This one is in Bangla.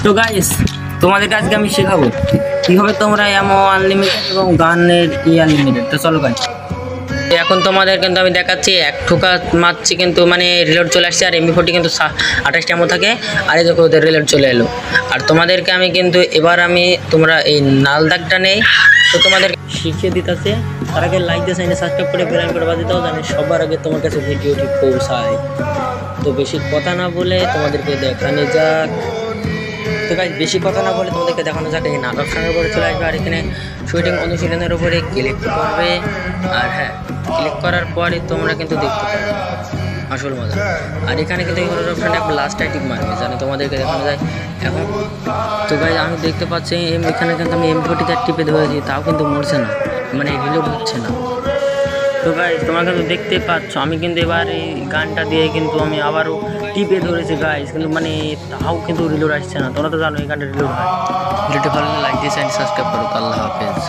তো গাইস তোমাদের আজকে আমি শেখাবো কিভাবে তোমরা এমও আনলিমিটেড এবং গানের আনলিমিটেড। তো চলো গাইস, এখন তোমাদের কিন্তু আমি দেখাচ্ছি এক ঠোকা মারছি কিন্তু মানে রিলোড চলে আসছে, আর এমবি40 কিন্তু 28 এমও থাকে। আর এই দেখো ওদের রিলোড চলে এলো। আর তোমাদেরকে আমি কিন্তু এবার তোমরা এই নাল দাগটা নেই তো তোমাদের শিখিয়ে দিতেছে। তার আগে লাইক দিয়ে চ্যানেল সাবস্ক্রাইব করে বেল আইকন করে বাজিয়ে দাও, জানি সবার আগে তোমার কাছে ভিডিওটি পৌঁছায়। তো বেশি কথা না বলে তোমাদেরকে দেখানো যাক। তো গাইস বেশি কথা না বলে তোমাদেরকে দেখানো যাক, এই নাল অপশনের উপরে চলে আসবে। আর এখানে শুটিং অনুশীলনের উপরে ক্লিক করবে। আর হ্যাঁ, ক্লিক করার পরে তোমরা কিন্তু দেখতে পাবে আসল মজা। আর এখানে কিন্তু এই অপশানে একটা লাস্ট টাইটিক মারবে, জানি তোমাদেরকে দেখানো যায় এখন। তো গাইস আমি দেখতে পাচ্ছি এখানে কিন্তু আমি এমবি40 টিপে ধরেছি, তাও কিন্তু মরছে না, মানে রিলোড হচ্ছে না। তো গাইস তোমরা কিন্তু দেখতে পাচ্ছ আমি কিন্তু এবার এই গানটা দিয়ে কিন্তু আমি আবারও টিপে ধরেছি গাইস, কিন্তু মানে তাও কিন্তু রিলোড আসছে না। তোমরা তো জানো এই গানটা রিলোড হয়। ভিডিওটি ভালো লাগলে লাইক দিয়ে চ্যানেল সাবস্ক্রাইব করো। আল্লাহ হাফেজ।